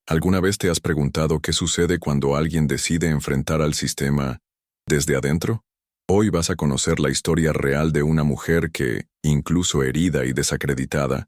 ¿Alguna vez te has preguntado qué sucede cuando alguien decide enfrentar al sistema desde adentro? Hoy vas a conocer la historia real de una mujer que, incluso herida y desacreditada,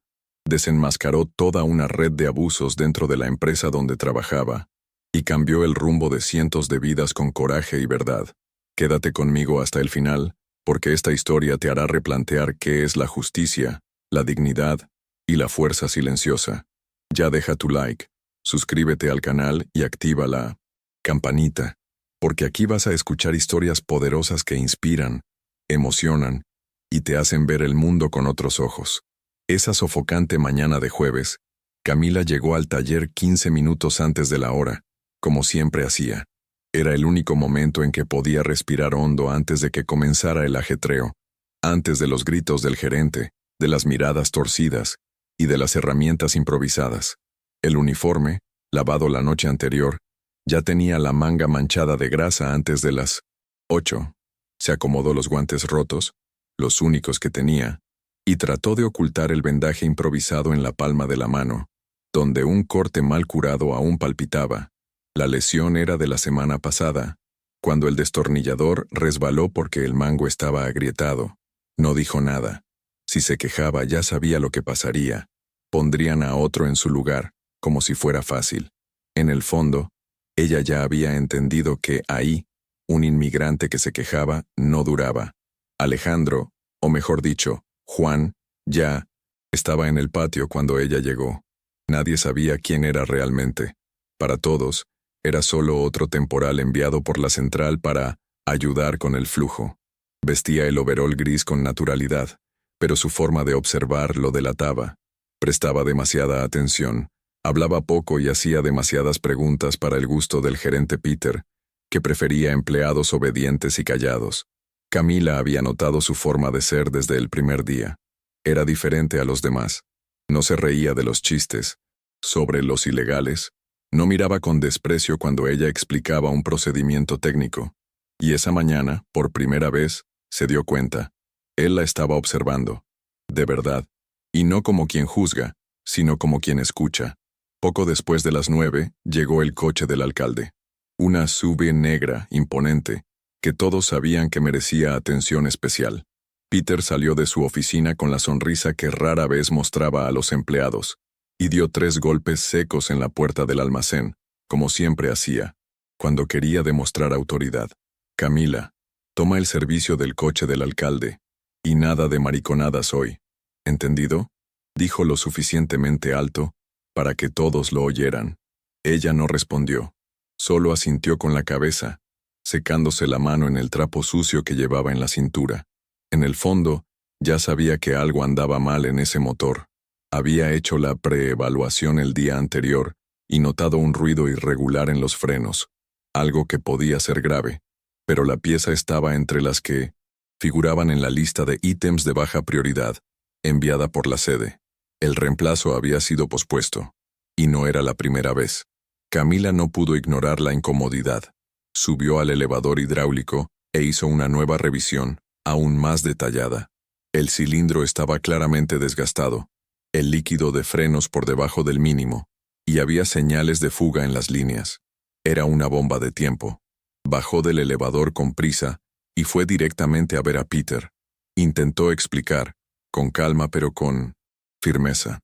desenmascaró toda una red de abusos dentro de la empresa donde trabajaba y cambió el rumbo de cientos de vidas con coraje y verdad. Quédate conmigo hasta el final, porque esta historia te hará replantear qué es la justicia, la dignidad y la fuerza silenciosa. Ya deja tu like, suscríbete al canal y activa la campanita, porque aquí vas a escuchar historias poderosas que inspiran, emocionan y te hacen ver el mundo con otros ojos. Esa sofocante mañana de jueves, Camila llegó al taller 15 minutos antes de la hora, como siempre hacía. Era el único momento en que podía respirar hondo antes de que comenzara el ajetreo, antes de los gritos del gerente, de las miradas torcidas y de las herramientas improvisadas. El uniforme, lavado la noche anterior, ya tenía la manga manchada de grasa antes de las 8. Se acomodó los guantes rotos, los únicos que tenía, y trató de ocultar el vendaje improvisado en la palma de la mano, donde un corte mal curado aún palpitaba. La lesión era de la semana pasada, cuando el destornillador resbaló porque el mango estaba agrietado. No dijo nada. Si se quejaba ya sabía lo que pasaría. Pondrían a otro en su lugar, como si fuera fácil. En el fondo, ella ya había entendido que ahí, un inmigrante que se quejaba no duraba. Alejandro, o mejor dicho, Juan, ya estaba en el patio cuando ella llegó. Nadie sabía quién era realmente. Para todos, era solo otro temporal enviado por la central para ayudar con el flujo. Vestía el overol gris con naturalidad, pero su forma de observar lo delataba. Prestaba demasiada atención, hablaba poco y hacía demasiadas preguntas para el gusto del gerente Peter, que prefería empleados obedientes y callados. Camila había notado su forma de ser desde el primer día. Era diferente a los demás. No se reía de los chistes sobre los ilegales. No miraba con desprecio cuando ella explicaba un procedimiento técnico. Y esa mañana, por primera vez, se dio cuenta. Él la estaba observando. De verdad. Y no como quien juzga, sino como quien escucha. Poco después de las 9, llegó el coche del alcalde. Una SUV negra, imponente, que todos sabían que merecía atención especial. Peter salió de su oficina con la sonrisa que rara vez mostraba a los empleados, y dio 3 golpes secos en la puerta del almacén, como siempre hacía, cuando quería demostrar autoridad. Camila, toma el servicio del coche del alcalde, y nada de mariconadas hoy. ¿Entendido? Dijo lo suficientemente alto para que todos lo oyeran. Ella no respondió, solo asintió con la cabeza, secándose la mano en el trapo sucio que llevaba en la cintura. En el fondo, ya sabía que algo andaba mal en ese motor. Había hecho la preevaluación el día anterior y notado un ruido irregular en los frenos, algo que podía ser grave, pero la pieza estaba entre las que figuraban en la lista de ítems de baja prioridad, enviada por la sede. El reemplazo había sido pospuesto, y no era la primera vez. Camila no pudo ignorar la incomodidad. Subió al elevador hidráulico e hizo una nueva revisión, aún más detallada. El cilindro estaba claramente desgastado, el líquido de frenos por debajo del mínimo, y había señales de fuga en las líneas. Era una bomba de tiempo. Bajó del elevador con prisa y fue directamente a ver a Peter. Intentó explicar, con calma pero con firmeza.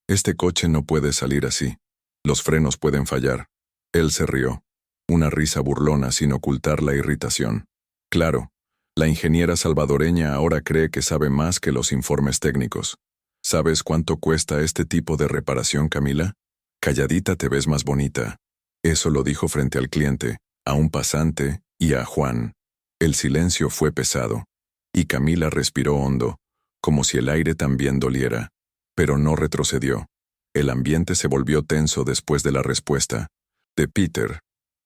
Este coche no puede salir así. Los frenos pueden fallar. Él se rió. Una risa burlona sin ocultar la irritación. Claro, la ingeniera salvadoreña ahora cree que sabe más que los informes técnicos. ¿Sabes cuánto cuesta este tipo de reparación, Camila? Calladita te ves más bonita. Eso lo dijo frente al cliente, a un pasante y a Juan. El silencio fue pesado, y Camila respiró hondo, como si el aire también doliera, pero no retrocedió. El ambiente se volvió tenso después de la respuesta de Peter.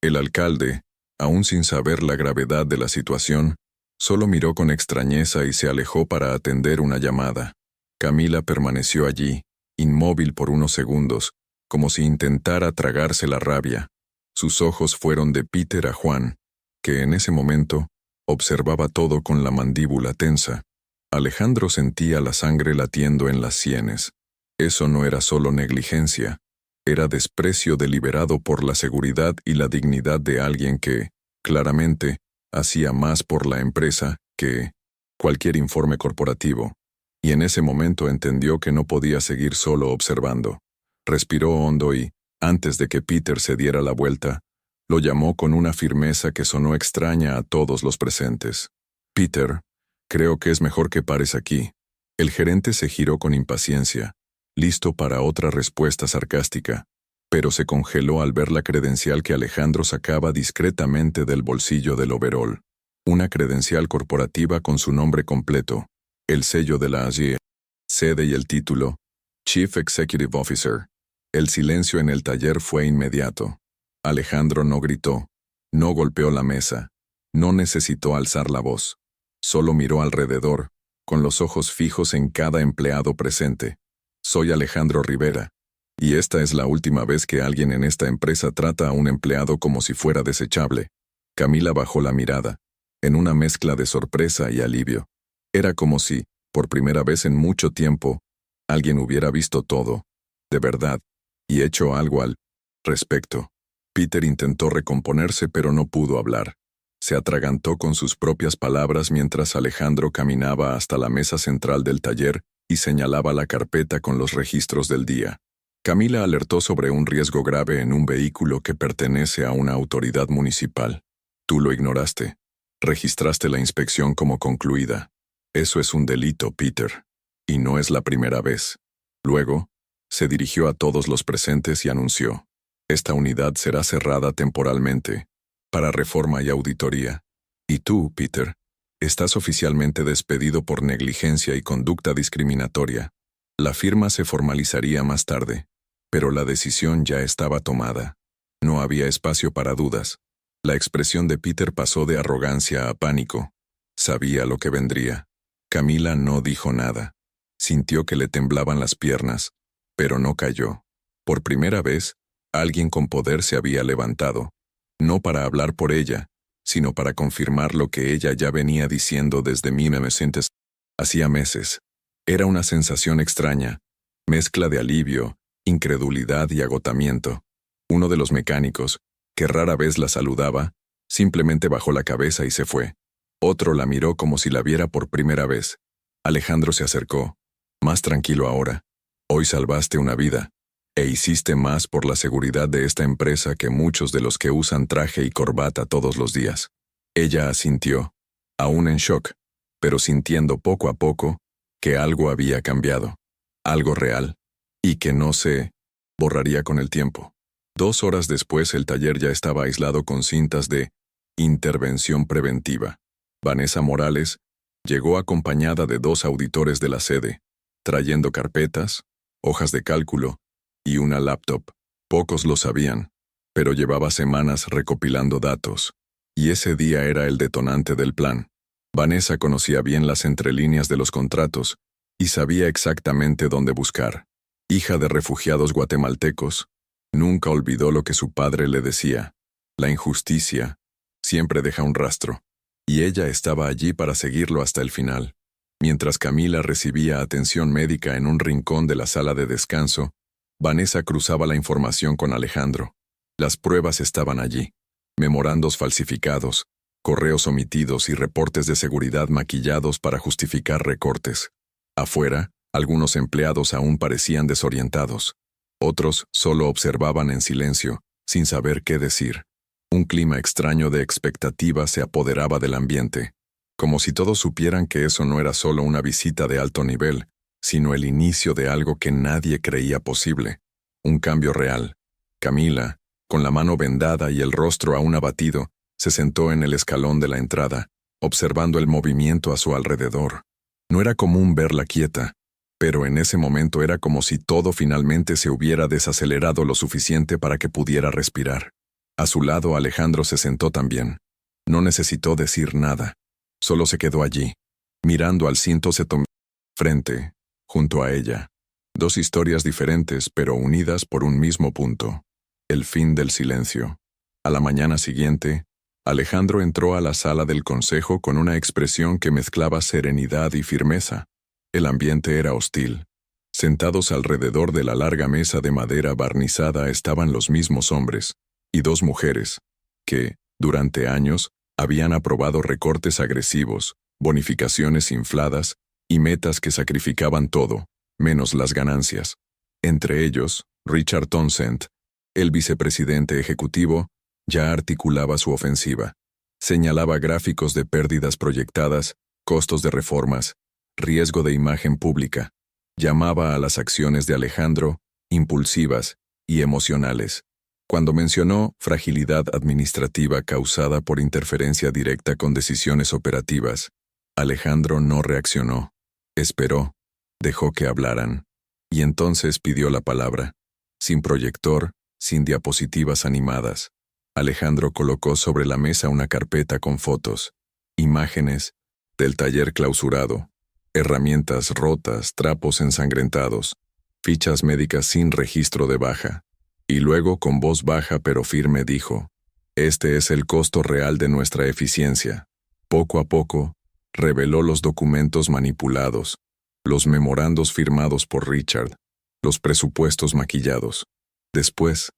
El alcalde, aún sin saber la gravedad de la situación, solo miró con extrañeza y se alejó para atender una llamada. Camila permaneció allí, inmóvil por unos segundos, como si intentara tragarse la rabia. Sus ojos fueron de Peter a Juan, que en ese momento observaba todo con la mandíbula tensa. Alejandro sentía la sangre latiendo en las sienes. Eso no era solo negligencia, Era desprecio deliberado por la seguridad y la dignidad de alguien que, claramente, hacía más por la empresa que cualquier informe corporativo. Y en ese momento entendió que no podía seguir solo observando. Respiró hondo y, antes de que Peter se diera la vuelta, lo llamó con una firmeza que sonó extraña a todos los presentes. «Peter, creo que es mejor que pares aquí». El gerente se giró con impaciencia, listo para otra respuesta sarcástica, pero se congeló al ver la credencial que Alejandro sacaba discretamente del bolsillo del overol. Una credencial corporativa con su nombre completo, el sello de la AG, sede y el título, Chief Executive Officer. El silencio en el taller fue inmediato. Alejandro no gritó, no golpeó la mesa, no necesitó alzar la voz. Solo miró alrededor, con los ojos fijos en cada empleado presente. Soy Alejandro Rivera, y esta es la última vez que alguien en esta empresa trata a un empleado como si fuera desechable. Camila bajó la mirada, en una mezcla de sorpresa y alivio. Era como si, por primera vez en mucho tiempo, alguien hubiera visto todo, de verdad, y hecho algo al respecto. Peter intentó recomponerse pero no pudo hablar. Se atragantó con sus propias palabras mientras Alejandro caminaba hasta la mesa central del taller y señalaba la carpeta con los registros del día. Camila alertó sobre un riesgo grave en un vehículo que pertenece a una autoridad municipal. Tú lo ignoraste. Registraste la inspección como concluida. Eso es un delito, Peter. Y no es la primera vez. Luego, se dirigió a todos los presentes y anunció: esta unidad será cerrada temporalmente, para reforma y auditoría. Y tú, Peter, estás oficialmente despedido por negligencia y conducta discriminatoria. La firma se formalizaría más tarde, pero la decisión ya estaba tomada. No había espacio para dudas. La expresión de Peter pasó de arrogancia a pánico. Sabía lo que vendría. Camila no dijo nada. Sintió que le temblaban las piernas, pero no cayó. Por primera vez, alguien con poder se había levantado, no para hablar por ella, sino para confirmar lo que ella ya venía diciendo desde 1900. Hacía meses. Era una sensación extraña, mezcla de alivio, incredulidad y agotamiento. Uno de los mecánicos, que rara vez la saludaba, simplemente bajó la cabeza y se fue. Otro la miró como si la viera por primera vez. Alejandro se acercó, más tranquilo ahora. Hoy salvaste una vida. E hiciste más por la seguridad de esta empresa que muchos de los que usan traje y corbata todos los días. Ella asintió, aún en shock, pero sintiendo poco a poco que algo había cambiado, algo real, y que no se borraría con el tiempo. 2 horas después el taller ya estaba aislado con cintas de intervención preventiva. Vanessa Morales llegó acompañada de 2 auditores de la sede, trayendo carpetas, hojas de cálculo, y una laptop. Pocos lo sabían, pero llevaba semanas recopilando datos, y ese día era el detonante del plan. Vanessa conocía bien las entrelíneas de los contratos y sabía exactamente dónde buscar. Hija de refugiados guatemaltecos, nunca olvidó lo que su padre le decía: la injusticia siempre deja un rastro, y ella estaba allí para seguirlo hasta el final. Mientras Camila recibía atención médica en un rincón de la sala de descanso, Vanessa cruzaba la información con Alejandro. Las pruebas estaban allí: memorandos falsificados, correos omitidos y reportes de seguridad maquillados para justificar recortes. Afuera, algunos empleados aún parecían desorientados. Otros solo observaban en silencio, sin saber qué decir. Un clima extraño de expectativa se apoderaba del ambiente, como si todos supieran que eso no era solo una visita de alto nivel, sino el inicio de algo que nadie creía posible. Un cambio real. Camila, con la mano vendada y el rostro aún abatido, se sentó en el escalón de la entrada, observando el movimiento a su alrededor. No era común verla quieta, pero en ese momento era como si todo finalmente se hubiera desacelerado lo suficiente para que pudiera respirar. A su lado Alejandro se sentó también. No necesitó decir nada. Solo se quedó allí, mirando al cinto frente, junto a ella. 2 historias diferentes pero unidas por un mismo punto: el fin del silencio. A la mañana siguiente, Alejandro entró a la sala del consejo con una expresión que mezclaba serenidad y firmeza. El ambiente era hostil. Sentados alrededor de la larga mesa de madera barnizada estaban los mismos hombres y dos mujeres, que, durante años, habían aprobado recortes agresivos, bonificaciones infladas y metas que sacrificaban todo, menos las ganancias. Entre ellos, Richard Townsend, el vicepresidente ejecutivo, ya articulaba su ofensiva. Señalaba gráficos de pérdidas proyectadas, costos de reformas, riesgo de imagen pública. Llamaba a las acciones de Alejandro impulsivas y emocionales. Cuando mencionó fragilidad administrativa causada por interferencia directa con decisiones operativas, Alejandro no reaccionó. Esperó, dejó que hablaran, y entonces pidió la palabra. Sin proyector, sin diapositivas animadas, Alejandro colocó sobre la mesa una carpeta con fotos, imágenes del taller clausurado, herramientas rotas, trapos ensangrentados, fichas médicas sin registro de baja. Y luego, con voz baja pero firme, dijo: «Este es el costo real de nuestra eficiencia». Poco a poco, reveló los documentos manipulados, los memorandos firmados por Richard, los presupuestos maquillados. Después,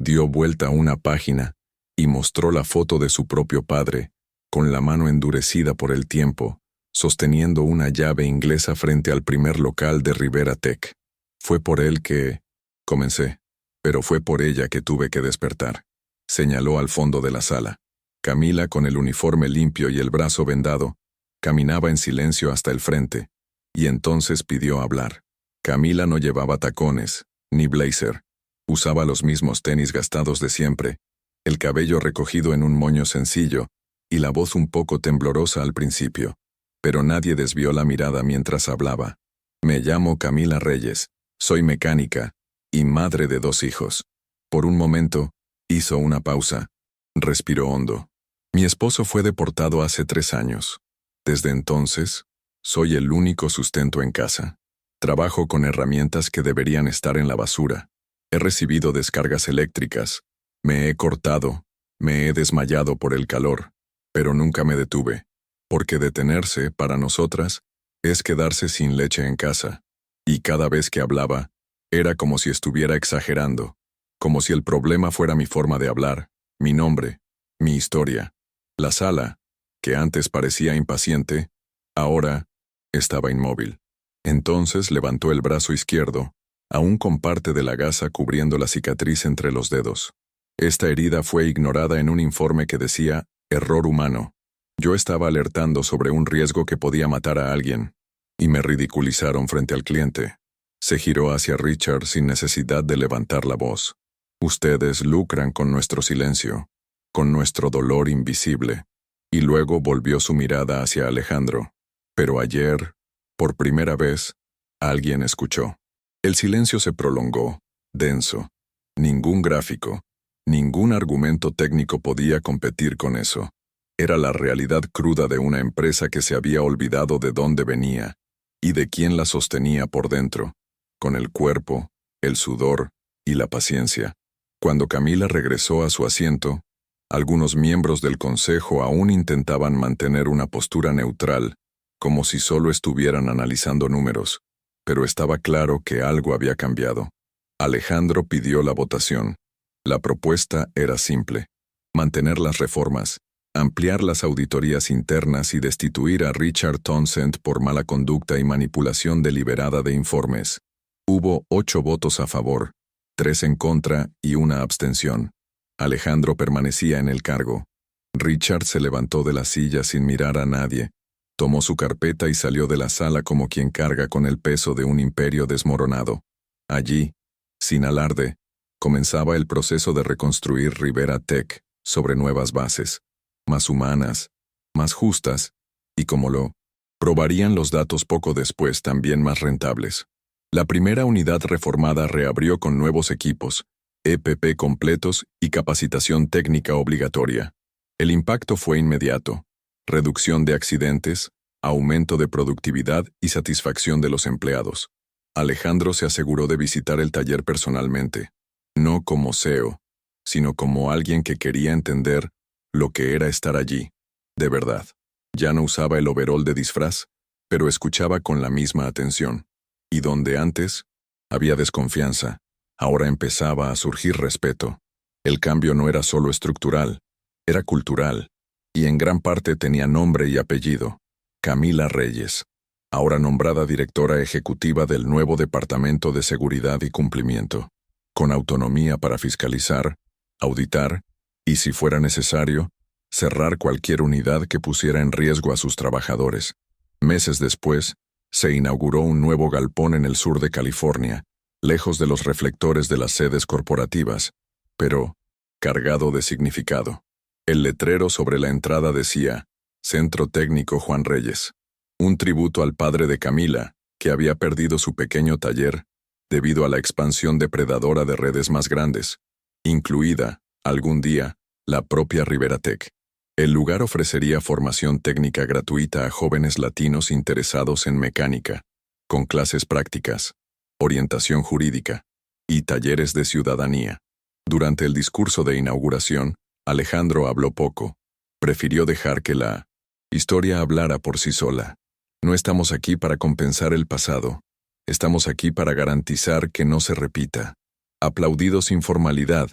dio vuelta a una página y mostró la foto de su propio padre, con la mano endurecida por el tiempo, sosteniendo una llave inglesa frente al primer local de Rivera Tech. «Fue por él que...» comencé. «Pero fue por ella que tuve que despertar», señaló al fondo de la sala. Camila, con el uniforme limpio y el brazo vendado, caminaba en silencio hasta el frente, y entonces pidió hablar. Camila no llevaba tacones, ni blazer. Usaba los mismos tenis gastados de siempre, el cabello recogido en un moño sencillo, y la voz un poco temblorosa al principio. Pero nadie desvió la mirada mientras hablaba. «Me llamo Camila Reyes, soy mecánica, y madre de 2 hijos». Por un momento, hizo una pausa. Respiró hondo. «Mi esposo fue deportado hace 3 años. Desde entonces, soy el único sustento en casa. Trabajo con herramientas que deberían estar en la basura. He recibido descargas eléctricas. Me he cortado. Me he desmayado por el calor. Pero nunca me detuve. Porque detenerse, para nosotras, es quedarse sin leche en casa». Y cada vez que hablaba, era como si estuviera exagerando, como si el problema fuera mi forma de hablar, mi nombre, mi historia. La sala, que antes parecía impaciente, ahora estaba inmóvil. Entonces levantó el brazo izquierdo, aún con parte de la gasa cubriendo la cicatriz entre los dedos. Esta herida fue ignorada en un informe que decía «error humano». Yo estaba alertando sobre un riesgo que podía matar a alguien, y me ridiculizaron frente al cliente. Se giró hacia Richard sin necesidad de levantar la voz. «Ustedes lucran con nuestro silencio, con nuestro dolor invisible». Y luego volvió su mirada hacia Alejandro. Pero ayer, por primera vez, alguien escuchó. El silencio se prolongó, denso. Ningún gráfico, ningún argumento técnico podía competir con eso. Era la realidad cruda de una empresa que se había olvidado de dónde venía y de quién la sostenía por dentro, con el cuerpo, el sudor y la paciencia. Cuando Camila regresó a su asiento, algunos miembros del consejo aún intentaban mantener una postura neutral, como si solo estuvieran analizando números, pero estaba claro que algo había cambiado. Alejandro pidió la votación. La propuesta era simple: mantener las reformas, ampliar las auditorías internas y destituir a Richard Townsend por mala conducta y manipulación deliberada de informes. Hubo 8 votos a favor, 3 en contra y 1 abstención. Alejandro permanecía en el cargo. Richard se levantó de la silla sin mirar a nadie, tomó su carpeta y salió de la sala como quien carga con el peso de un imperio desmoronado. Allí, sin alarde, comenzaba el proceso de reconstruir Rivera Tech sobre nuevas bases, más humanas, más justas, y como lo probarían los datos poco después, también más rentables. La primera unidad reformada reabrió con nuevos equipos, EPP completos y capacitación técnica obligatoria. El impacto fue inmediato: reducción de accidentes, aumento de productividad y satisfacción de los empleados. Alejandro se aseguró de visitar el taller personalmente, no como CEO, sino como alguien que quería entender lo que era estar allí, de verdad. Ya no usaba el overol de disfraz, pero escuchaba con la misma atención. Y donde antes, Había desconfianza. Ahora empezaba a surgir respeto. El cambio no era solo estructural, era cultural, y en gran parte tenía nombre y apellido. Camila Reyes, ahora nombrada directora ejecutiva del nuevo Departamento de Seguridad y Cumplimiento, con autonomía para fiscalizar, auditar y, si fuera necesario, cerrar cualquier unidad que pusiera en riesgo a sus trabajadores. Meses después, se inauguró un nuevo galpón en el sur de California, lejos de los reflectores de las sedes corporativas, pero cargado de significado. El letrero sobre la entrada decía, Centro Técnico Juan Reyes, un tributo al padre de Camila, que había perdido su pequeño taller debido a la expansión depredadora de redes más grandes, incluida, algún día, la propia Riberatec. El lugar ofrecería formación técnica gratuita a jóvenes latinos interesados en mecánica, con clases prácticas, orientación jurídica y talleres de ciudadanía. Durante el discurso de inauguración, Alejandro habló poco. Prefirió dejar que la historia hablara por sí sola. No estamos aquí para compensar el pasado. Estamos aquí para garantizar que no se repita. Aplaudido sin formalidad,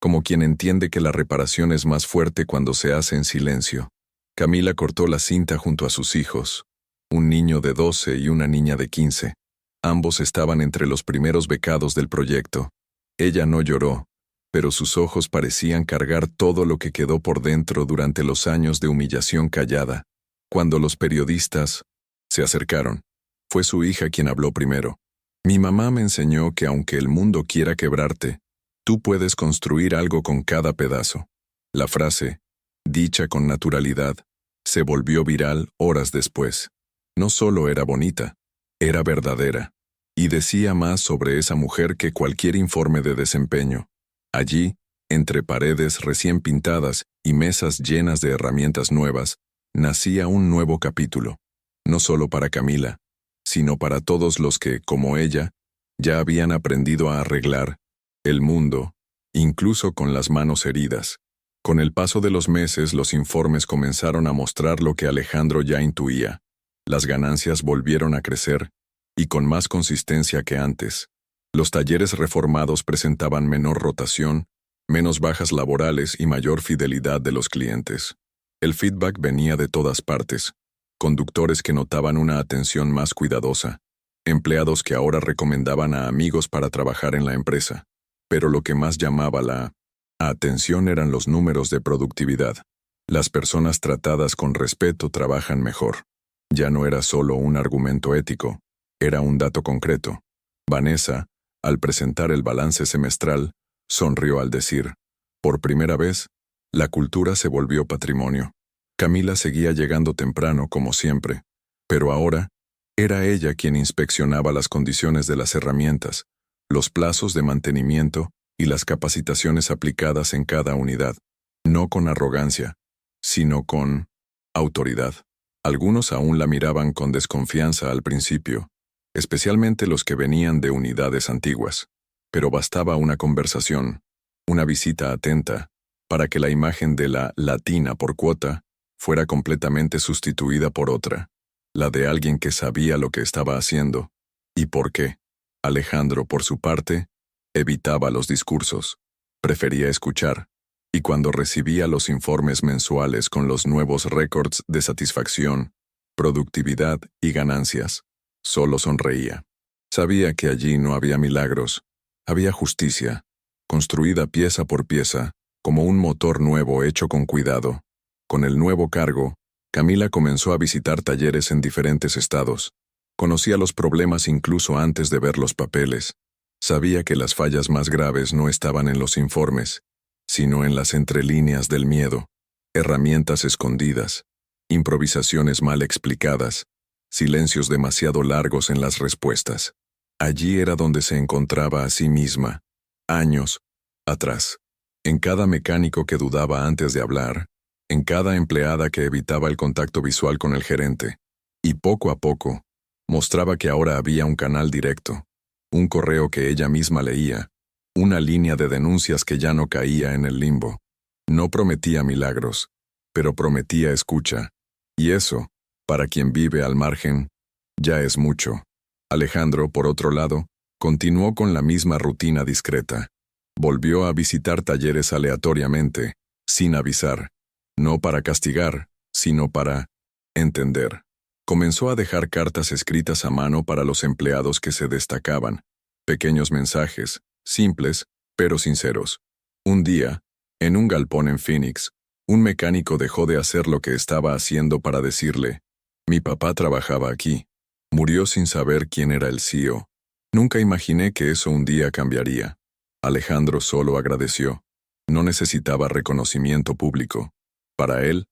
como quien entiende que la reparación es más fuerte cuando se hace en silencio. Camila cortó la cinta junto a sus hijos, un niño de 12 y una niña de 15. Ambos estaban entre los primeros becados del proyecto. Ella no lloró, pero sus ojos parecían cargar todo lo que quedó por dentro durante los años de humillación callada. Cuando los periodistas se acercaron, fue su hija quien habló primero. Mi mamá me enseñó que aunque el mundo quiera quebrarte, tú puedes construir algo con cada pedazo. La frase, dicha con naturalidad, se volvió viral horas después. No solo era bonita, era verdadera, y decía más sobre esa mujer que cualquier informe de desempeño. Allí, entre paredes recién pintadas y mesas llenas de herramientas nuevas, nacía un nuevo capítulo, no solo para Camila, sino para todos los que, como ella, ya habían aprendido a arreglar el mundo, incluso con las manos heridas. Con el paso de los meses, los informes comenzaron a mostrar lo que Alejandro ya intuía. Las ganancias volvieron a crecer, y con más consistencia que antes. Los talleres reformados presentaban menor rotación, menos bajas laborales y mayor fidelidad de los clientes. El feedback venía de todas partes. Conductores que notaban una atención más cuidadosa, empleados que ahora recomendaban a amigos para trabajar en la empresa. Pero lo que más llamaba la atención eran los números de productividad. Las personas tratadas con respeto trabajan mejor. Ya no era solo un argumento ético, era un dato concreto. Vanessa, al presentar el balance semestral, sonrió al decir, por primera vez, la cultura se volvió patrimonio. Camila seguía llegando temprano como siempre, pero ahora era ella quien inspeccionaba las condiciones de las herramientas, los plazos de mantenimiento y las capacitaciones aplicadas en cada unidad, no con arrogancia, sino con autoridad. Algunos aún la miraban con desconfianza al principio, especialmente los que venían de unidades antiguas, pero bastaba una conversación, una visita atenta, para que la imagen de la latina por cuota fuera completamente sustituida por otra, la de alguien que sabía lo que estaba haciendo, y por qué. Alejandro, por su parte, evitaba los discursos, prefería escuchar, y cuando recibía los informes mensuales con los nuevos récords de satisfacción, productividad y ganancias, solo sonreía. Sabía que allí no había milagros, había justicia, construida pieza por pieza, como un motor nuevo hecho con cuidado. Con el nuevo cargo, Camila comenzó a visitar talleres en diferentes estados. Conocía los problemas incluso antes de ver los papeles. Sabía que las fallas más graves no estaban en los informes, sino en las entrelíneas del miedo, herramientas escondidas, improvisaciones mal explicadas, silencios demasiado largos en las respuestas. Allí era donde se encontraba a sí misma, años atrás. En cada mecánico que dudaba antes de hablar, en cada empleada que evitaba el contacto visual con el gerente. Y poco a poco, mostraba que ahora había un canal directo, un correo que ella misma leía, una línea de denuncias que ya no caía en el limbo. No prometía milagros, pero prometía escucha. Y eso, para quien vive al margen, ya es mucho. Alejandro, por otro lado, Continuó con la misma rutina discreta. Volvió a visitar talleres aleatoriamente, sin avisar, no para castigar, sino para entender. Comenzó a dejar cartas escritas a mano para los empleados que se destacaban, pequeños mensajes, simples, pero sinceros. Un día, en un galpón en Phoenix, un mecánico dejó de hacer lo que estaba haciendo para decirle: «Mi papá trabajaba aquí. Murió sin saber quién era el CEO. Nunca imaginé que eso un día cambiaría». Alejandro solo agradeció. No necesitaba reconocimiento público. Para él,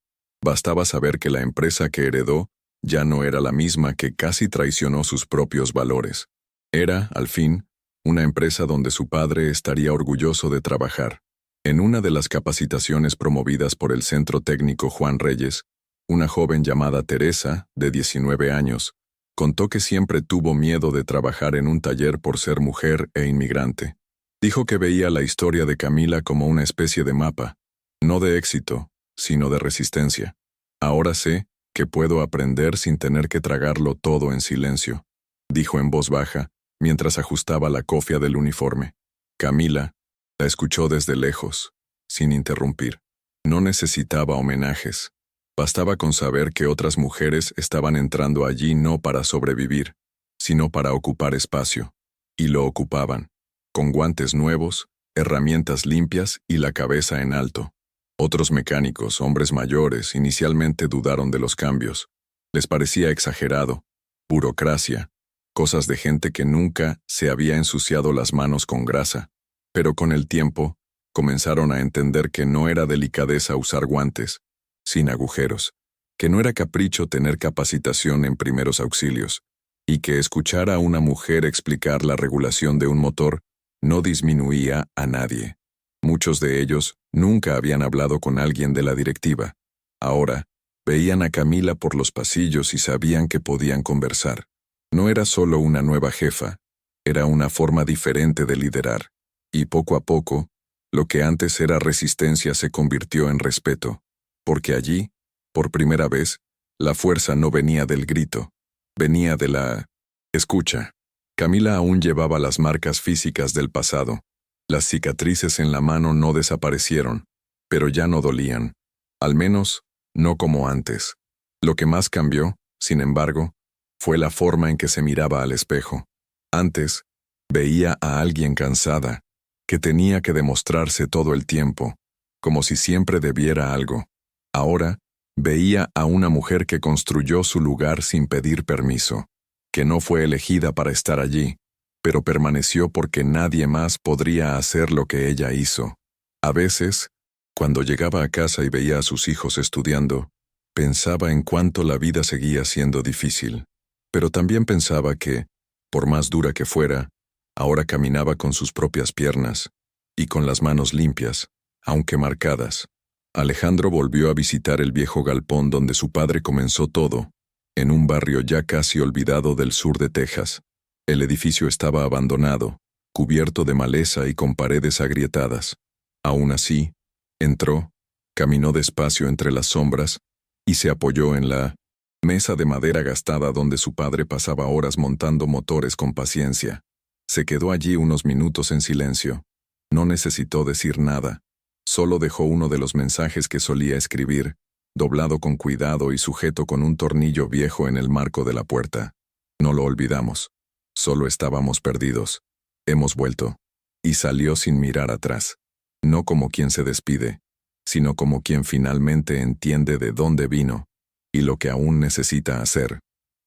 bastaba saber que la empresa que heredó ya no era la misma, que casi traicionó sus propios valores. Era, al fin, una empresa donde su padre estaría orgulloso de trabajar. En una de las capacitaciones promovidas por el Centro Técnico Juan Reyes, una joven llamada Teresa, de 19 años, contó que siempre tuvo miedo de trabajar en un taller por ser mujer e inmigrante. Dijo que veía la historia de Camila como una especie de mapa, no de éxito, sino de resistencia. «Ahora sé que puedo aprender sin tener que tragarlo todo en silencio», dijo en voz baja, mientras ajustaba la cofia del uniforme. Camila la escuchó desde lejos, sin interrumpir. No necesitaba homenajes. Bastaba con saber que otras mujeres estaban entrando allí no para sobrevivir, sino para ocupar espacio. Y lo ocupaban, con guantes nuevos, herramientas limpias y la cabeza en alto. Otros mecánicos, hombres mayores, inicialmente dudaron de los cambios. Les parecía exagerado, burocracia, cosas de gente que nunca se había ensuciado las manos con grasa. Pero con el tiempo, comenzaron a entender que no era delicadeza usar guantes, sin agujeros, que no era capricho tener capacitación en primeros auxilios, y que escuchar a una mujer explicar la regulación de un motor no disminuía a nadie. Muchos de ellos nunca habían hablado con alguien de la directiva. Ahora, veían a Camila por los pasillos y sabían que podían conversar. No era solo una nueva jefa, era una forma diferente de liderar. Y poco a poco, lo que antes era resistencia se convirtió en respeto, porque allí, por primera vez, la fuerza no venía del grito, venía de la escucha. Camila aún llevaba las marcas físicas del pasado. Las cicatrices en la mano no desaparecieron, pero ya no dolían, al menos no como antes. Lo que más cambió, sin embargo, fue la forma en que se miraba al espejo. Antes, veía a alguien cansada, que tenía que demostrarse todo el tiempo, como si siempre debiera algo. Ahora, veía a una mujer que construyó su lugar sin pedir permiso, que no fue elegida para estar allí, pero permaneció porque nadie más podría hacer lo que ella hizo. A veces, cuando llegaba a casa y veía a sus hijos estudiando, pensaba en cuánto la vida seguía siendo difícil, pero también pensaba que, por más dura que fuera, ahora caminaba con sus propias piernas, y con las manos limpias, aunque marcadas. Alejandro volvió a visitar el viejo galpón donde su padre comenzó todo, en un barrio ya casi olvidado del sur de Texas. El edificio estaba abandonado, cubierto de maleza y con paredes agrietadas. Aún así, entró, caminó despacio entre las sombras, y se apoyó en la mesa de madera gastada donde su padre pasaba horas montando motores con paciencia. Se quedó allí unos minutos en silencio. No necesitó decir nada. Solo dejó uno de los mensajes que solía escribir, doblado con cuidado y sujeto con un tornillo viejo en el marco de la puerta. No lo olvidamos. Solo estábamos perdidos. Hemos vuelto. Y salió sin mirar atrás. No como quien se despide, sino como quien finalmente entiende de dónde vino y lo que aún necesita hacer.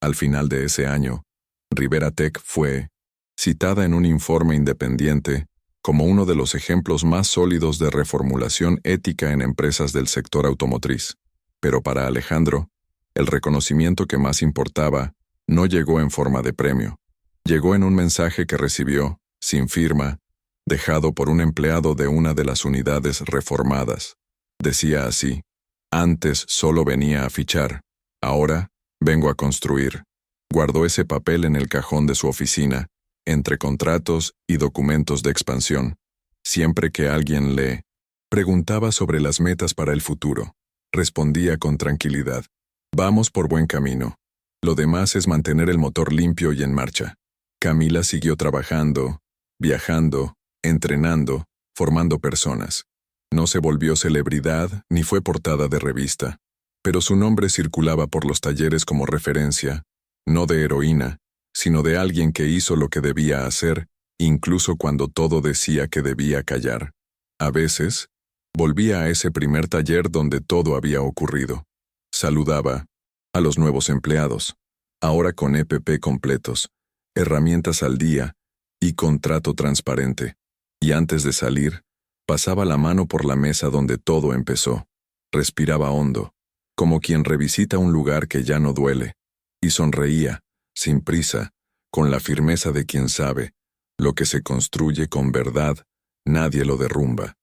Al final de ese año, Rivera Tech fue citada en un informe independiente como uno de los ejemplos más sólidos de reformulación ética en empresas del sector automotriz. Pero para Alejandro, el reconocimiento que más importaba no llegó en forma de premio. Llegó en un mensaje que recibió, sin firma, dejado por un empleado de una de las unidades reformadas. Decía así: «Antes solo venía a fichar, ahora vengo a construir». Guardó ese papel en el cajón de su oficina, entre contratos y documentos de expansión. Siempre que alguien le preguntaba sobre las metas para el futuro, respondía con tranquilidad: «Vamos por buen camino. Lo demás es mantener el motor limpio y en marcha». Camila siguió trabajando, viajando, entrenando, formando personas. No se volvió celebridad ni fue portada de revista, pero su nombre circulaba por los talleres como referencia, no de heroína, sino de alguien que hizo lo que debía hacer, incluso cuando todo decía que debía callar. A veces, volvía a ese primer taller donde todo había ocurrido. Saludaba a los nuevos empleados, ahora con EPP completos, herramientas al día y contrato transparente. Y antes de salir, pasaba la mano por la mesa donde todo empezó. Respiraba hondo, como quien revisita un lugar que ya no duele, y sonreía, sin prisa, con la firmeza de quien sabe, lo que se construye con verdad, nadie lo derrumba.